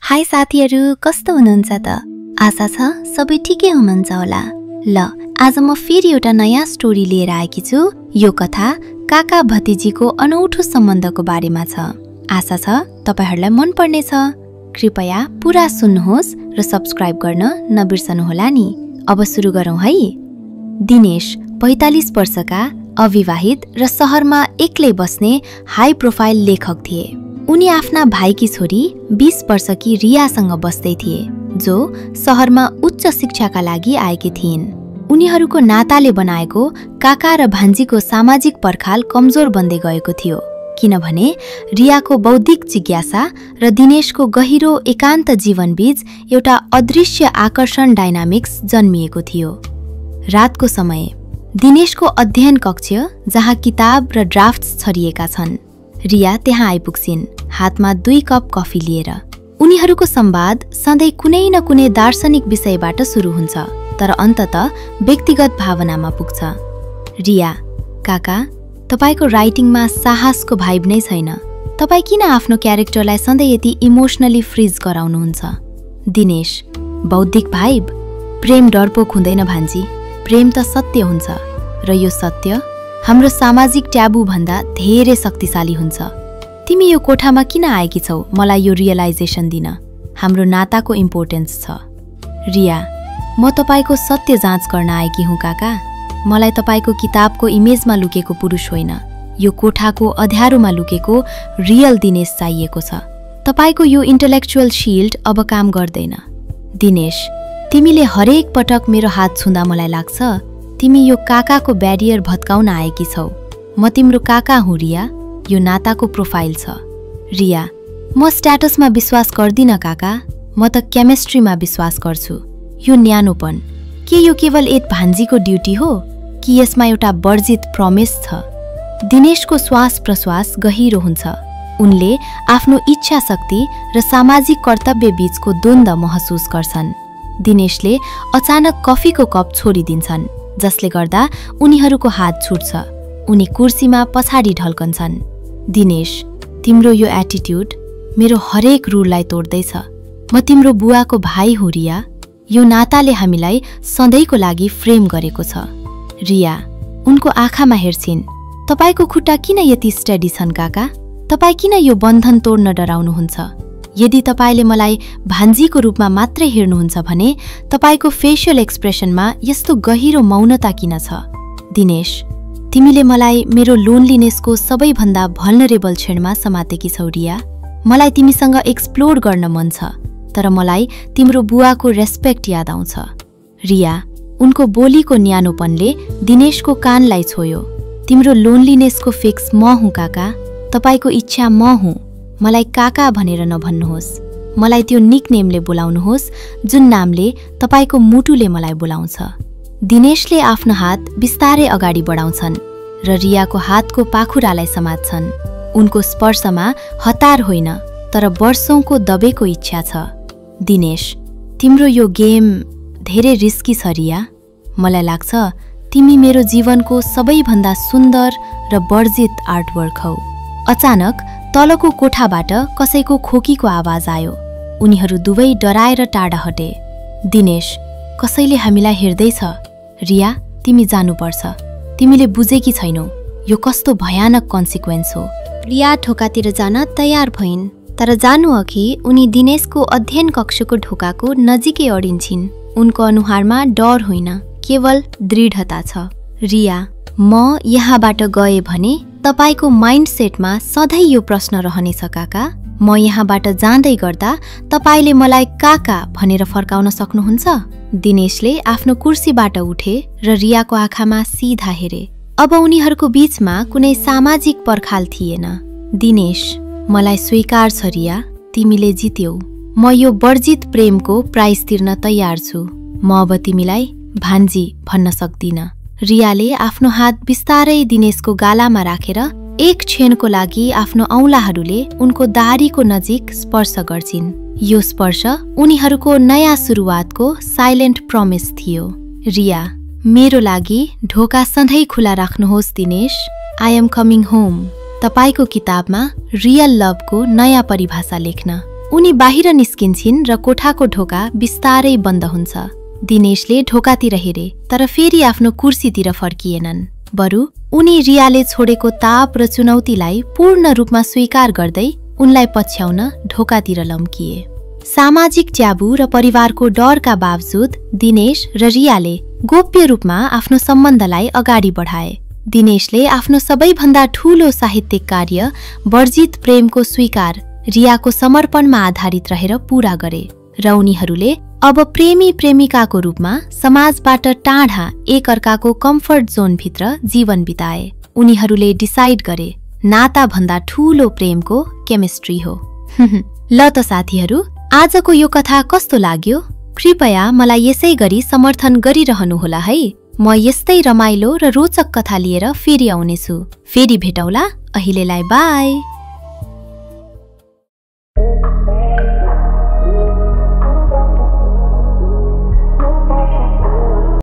High साथीहरू, कस्तो हुनुहुन्छ त? आशा छ सबै ठिकै हुनुहुन्छ होला। ल, आज म फेरि एउटा नयाँ स्टोरी लिएर आएकी छु। यो कथा काका भतिजीको अनौठो सम्बन्धको बारेमा छ। आशा छ तपाईहरुलाई मन पर्नेछ। कृपया पुरा सुन्नुहोस् र सब्स्क्राइब गर्न नबिर्सनुहोला नि। अब सुरु गरौँ है। दिनेश 45 वर्षका अविवाहित र शहरमा एक्लै बस्ने हाई प्रोफाइल लेखक थिए। उनी आफ्ना भाइकी छोरी 20 वर्षकी रियासँग बस्दै थिए, जो शहरमा उच्च शिक्षाका लागि आएकी थिइन्। उनीहरूको नाताले बनाएको काका र भान्जीको सामाजिक पर्खाल कमजोर बन्दै गएको थियो, किनभने रियाको बौद्धिक जिज्ञासा र दिनेशको गहिरो एकान्त जीवनबीच एउटा अदृश्य आकर्षण डायनामिक्स जन्मिएको थियो। रातको समय दिनेशको अध्ययन कक्ष, जहाँ किताब र ड्राफ्ट्स छरिएका छन्। रिया त्यहाँ आइपुग्छिन्, हातमा 2 कप कफी लिएर। उनीहरूको संवाद सधैँ कुनै न कुनै दार्शनिक विषयबाट सुरु हुन्छ, तर अन्ततः व्यक्तिगत भावनामा पुग्छ। रिया, काका, तपाईको राइटिङमा साहसको भाइब नै छैन। तपाई किन आफ्नो क्यारेक्टरलाई सधैँ यति इमोसनली फ्रिज गराउनुहुन्छ? दिनेश, बौद्धिक भाइब? प्रेम डरपोक हुँदैन भान्जी, प्रेम त सत्य हुन्छ, र यो सत्य हाम्रो सामाजिक ट्याबु भन्दा धेरै शक्तिशाली हुन्छ। तिमी यो कोठामा किन आएकी छौ मलाई यो रियलाइजेसन दिन? हाम्रो नाताको इम्पोर्टेन्स छ। रिया, म तपाईको सत्य जाँच गर्न आएकी हुँ काका। मलाई तपाईको किताबको इमेजमा लुकेको पुरुष होइन, यो कोठाको अध्यारोमा लुकेको रियल दिनेश चाहिएको छ। तपाईको यो इन्टेलेक्चुअल शिल्ड अब काम गर्दैन। दिनेश, तिमीले हरेक पटक मेरो हात छुँदा मलाई लाग्छ तिमी यो काकाको ब्यारियर भत्काउन आएकी छौ। म तिम्रो काका हुँ रिया, यो नाताको प्रोफाइल छ। रिया, म स्ट्याटसमा विश्वास गर्दिन काका, म त केमिस्ट्रीमा विश्वास गर्छु। यो न्यानोपन, के यो केवल एक भान्जीको ड्युटी हो कि यसमा एउटा वर्जित प्रमिस छ? दिनेशको श्वास प्रश्वास गहिरो हुन्छ। उनले आफ्नो इच्छा शक्ति र सामाजिक कर्तव्य बीचको द्वन्द्व महसुस गर्छन्। दिनेशले अचानक कफीको कप छोडिदिन्छन्, जसले गर्दा उनीहरूको हात छुट्छ। उनी कुर्सीमा पछाडि ढल्कन्छन्। दिनेश, तिम्रो यो एटिट्युड मेरो हरेक रुललाई तोड्दैछ। म तिम्रो बुवाको भाइ हुँ रिया, यो नाताले हामीलाई सधैँको लागि फ्रेम गरेको छ। रिया उनको आँखामा हेर्छिन्। तपाईको खुट्टा किन यति स्टडी छन् काका? तपाई किन यो बन्धन तोड्न डराउनुहुन्छ? यदि तपाईले मलाई भान्जीको रूपमा मात्रै हेर्नुहुन्छ भने तपाईको फेशियल एक्सप्रेसनमा यस्तो गहिरो मौनता किन छ? दिनेश, तिमीले मलाई मेरो लोनलिनेसको सबैभन्दा भल्नरेबल क्षणमा समातेकी छौ रिया। मलाई तिमीसँग एक्सप्लोर गर्न मन छ, तर मलाई तिम्रो बुवाको रेस्पेक्ट याद आउँछ। रिया उनको बोलीको न्यानोपनले दिनेशको कानलाई छोयो। तिम्रो लोनलिनेसको फिक्स म हुँ काका, तपाईको इच्छा म हुँ। मलाई काका भनेर नभन्नुहोस्, मलाई त्यो निकनेमले बोलाउनुहोस् जुन नामले तपाईको मुटुले मलाई बोलाउँछ। दिनेशले आफ्नो हात बिस्तारै अगाडि बढाउँछन् र रियाको हातको पाखुरालाई समात्छन्। उनको स्पर्शमा हतार होइन, तर वर्षौंको दबेको इच्छा छ। दिनेश, तिम्रो यो गेम धेरै रिस्की छ रिया। मलाई लाग्छ तिमी मेरो जीवनको सबैभन्दा सुन्दर र वर्जित आर्टवर्क हौ। अचानक तलको कोठाबाट कसैको खोकीको आवाज आयो। उनीहरू दुवै डराएर टाढा हटे। दिनेश, कसैले हामीलाई हेर्दैछ। रिया, तिमी जानुपर्छ। तिमीले बुझेकी छैनौ यो कस्तो भयानक कन्सिक्वेन्स हो। रिया ढोकातिर जान तयार भइन्, तर जानु अघि उनी दिनेशको अध्ययन कक्षको ढोकाको नजिकै अडिन्छिन्। उनको अनुहारमा डर होइन, केवल दृढता छ। रिया, म यहाँबाट गए भने तपाईको माइन्डसेटमा सधैँ यो प्रश्न रहनेछ काका, म यहाँबाट जाँदै गर्दा तपाईले मलाई काका भनेर फर्काउन सक्नुहुन्छ? दिनेशले आफ्नो कुर्सीबाट उठे र रियाको आँखामा सिधा हेरे। अब उनीहरूको बीचमा कुनै सामाजिक पर्खाल थिएन। दिनेश, मलाई स्वीकार छ रिया, तिमीले जित्यौ। म यो वर्जित प्रेमको प्राइस तिर्न तयार छु। म अब तिमीलाई भान्जी भन्न सक्दिन। रियाले आफ्नो हात बिस्तारै दिनेशको गालामा राखेर एक क्षणको लागि आफ्नो औँलाहरूले उनको दारीको नजिक स्पर्श गर्छिन्। यो स्पर्श उनीहरूको नयाँ सुरुवातको साइलेन्ट प्रमिस थियो। रिया, मेरो लागि ढोका सधैँ खुला राख्नुहोस् Dinesh. I am coming home. तपाईको किताबमा रियल लभको नयाँ परिभाषा लेख्न। उनी बाहिर निस्किन्छिन् र कोठाको ढोका बिस्तारै बन्द हुन्छ। दिनेशले ढोकातिर हेरे तर फेरि आफ्नो कुर्सीतिर फर्किएनन्। बरु उनी रियाले छोडेको ताप र चुनौतीलाई पूर्ण रूपमा स्वीकार गर्दै उनलाई पछ्याउन ढोकातिर लम्किए। सामाजिक ट्याबु र परिवारको डरका बावजुद दिनेश र रियाले गोप्य रूपमा आफ्नो सम्बन्धलाई अगाडि बढाए। दिनेशले आफ्नो सबैभन्दा ठूलो साहित्यिक कार्य वर्जित प्रेमको स्वीकार रियाको समर्पणमा आधारित रहेर पूरा गरे र उनीहरूले अब प्रेमी प्रेमिकाको रूपमा समाजबाट टाढा एकअर्काको कम्फर्ट जोनभित्र जीवन बिताए। उनीहरूले डिसाइड गरे नाता भन्दा ठूलो प्रेमको केमिस्ट्री हो। ल त साथीहरू, आजको यो कथा कस्तो लाग्यो? कृपया मलाई यसै गरी समर्थन गरिरहनुहोला है। म यस्तै रमाइलो र रोचक कथा लिएर फेरि आउनेछु। फेरि भेटौला। अहिलेलाई बाई।